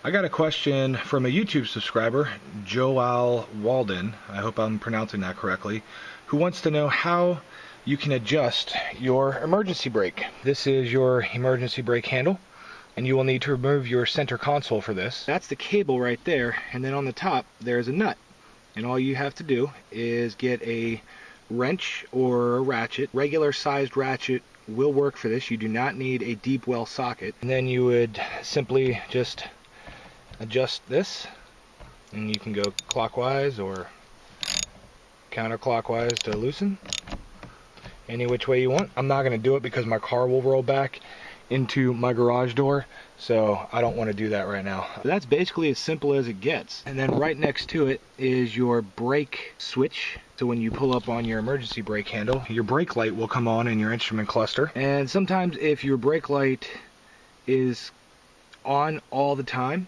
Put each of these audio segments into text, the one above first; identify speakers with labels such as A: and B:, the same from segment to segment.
A: I got a question from a YouTube subscriber, Joel Walden, I hope I'm pronouncing that correctly, who wants to know how you can adjust your emergency brake. This is your emergency brake handle, and you will need to remove your center console for this. That's the cable right there, and then on the top there's a nut. And all you have to do is get a wrench or a ratchet. Regular sized ratchet will work for this. You do not need a deep well socket. And then you would simply just adjust this, and you can go clockwise or counterclockwise to loosen. Any which way you want. I'm not going to do it because my car will roll back into my garage door, so I don't want to do that right now. That's basically as simple as it gets. And then right next to it is your brake switch. So when you pull up on your emergency brake handle, your brake light will come on in your instrument cluster. And sometimes if your brake light is on all the time,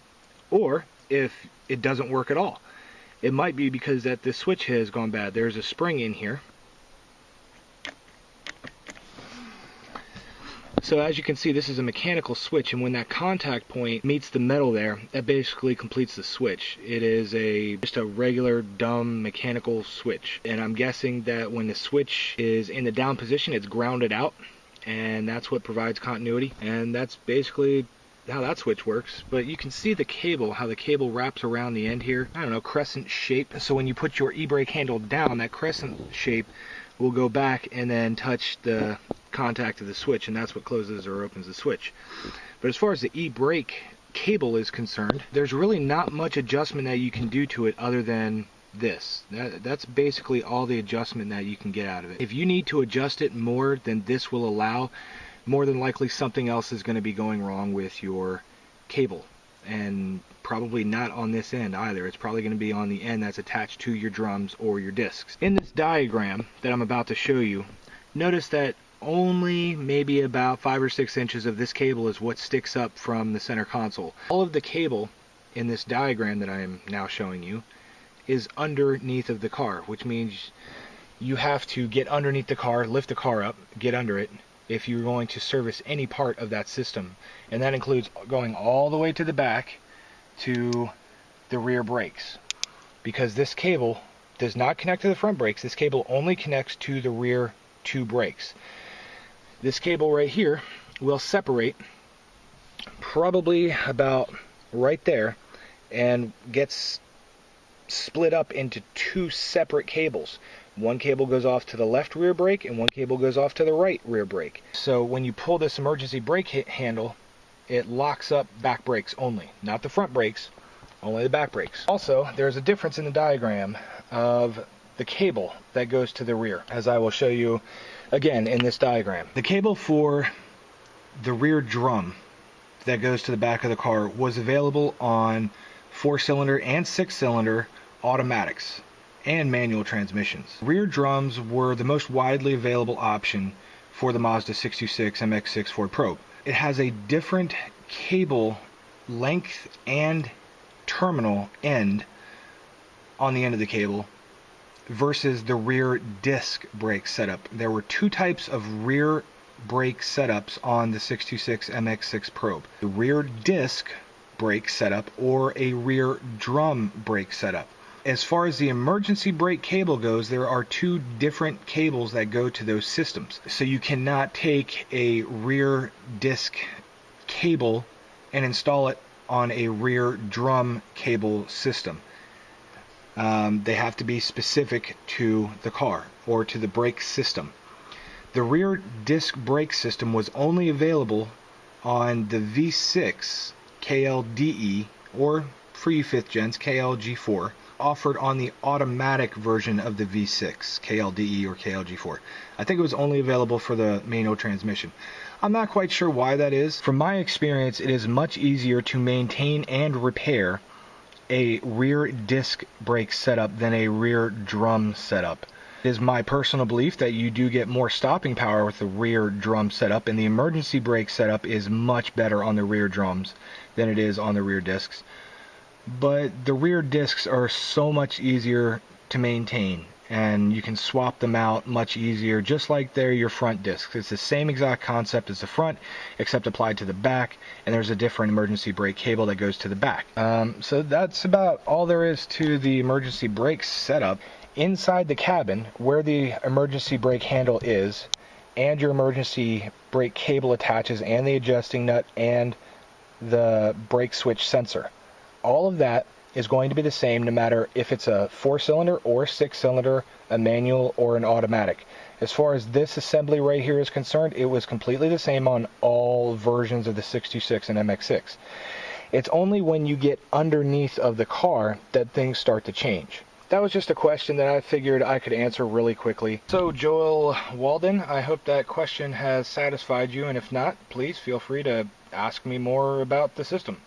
A: or if it doesn't work at all, it might be because that this switch has gone bad. There's a spring in here. So as you can see, this is a mechanical switch, and when that contact point meets the metal there, that basically completes the switch. It is just a regular dumb mechanical switch, and I'm guessing that when the switch is in the down position, it's grounded out, and that's what provides continuity, and that's basically how that switch works. But you can see the cable, how the cable wraps around the end here. I don't know, crescent shape. So when you put your e-brake handle down, that crescent shape will go back and then touch the contact of the switch, and that's what closes or opens the switch. But as far as the e-brake cable is concerned, there's really not much adjustment that you can do to it other than this. That's basically all the adjustment that you can get out of it. If you need to adjust it more than this will allow, more than likely something else is going to be going wrong with your cable, and probably not on this end either. It's probably going to be on the end that's attached to your drums or your discs. In this diagram that I'm about to show you, notice that only maybe about 5 or 6 inches of this cable is what sticks up from the center console. All of the cable in this diagram that I am now showing you is underneath of the car, which means you have to get underneath the car, lift the car up, get under it, if you're going to service any part of that system. And that includes going all the way to the back to the rear brakes, because this cable does not connect to the front brakes. This cable only connects to the rear 2 brakes. This cable right here will separate probably about right there and gets split up into 2 separate cables. One cable goes off to the left rear brake and one cable goes off to the right rear brake. So when you pull this emergency brake handle, it locks up back brakes only, not the front brakes, only the back brakes. Also, there's a difference in the diagram of the cable that goes to the rear, as I will show you again in this diagram. The cable for the rear drum that goes to the back of the car was available on 4-cylinder and 6-cylinder automatics and manual transmissions. Rear drums were the most widely available option for the Mazda 626 MX-6 Ford Probe. It has a different cable length and terminal end on the end of the cable versus the rear disc brake setup. There were 2 types of rear brake setups on the 626 MX-6 Probe. The rear disc brake setup or a rear drum brake setup. As far as the emergency brake cable goes, there are 2 different cables that go to those systems. So you cannot take a rear disc cable and install it on a rear drum cable system. They have to be specific to the car or to the brake system. The rear disc brake system was only available on the V6 KLDE, or for you 5th gens, KLG4, offered on the automatic version of the V6 KLDE or KLG4. I think it was only available for the manual transmission. I'm not quite sure why that is. From my experience, it is much easier to maintain and repair a rear disc brake setup than a rear drum setup. It is my personal belief that you do get more stopping power with the rear drum setup, and the emergency brake setup is much better on the rear drums than it is on the rear discs. But the rear discs are so much easier to maintain, and you can swap them out much easier, just like they're your front discs. It's the same exact concept as the front, except applied to the back, and there's a different emergency brake cable that goes to the back. So that's about all there is to the emergency brake setup. Inside the cabin, where the emergency brake handle is, and your emergency brake cable attaches, and the adjusting nut, and the brake switch sensor, all of that is going to be the same no matter if it's a 4-cylinder or 6-cylinder, a manual or an automatic. As far as this assembly right here is concerned, it was completely the same on all versions of the 626 and MX-6. It's only when you get underneath of the car that things start to change. That was just a question that I figured I could answer really quickly. So Joel Walden, I hope that question has satisfied you, and if not, please feel free to ask me more about the system.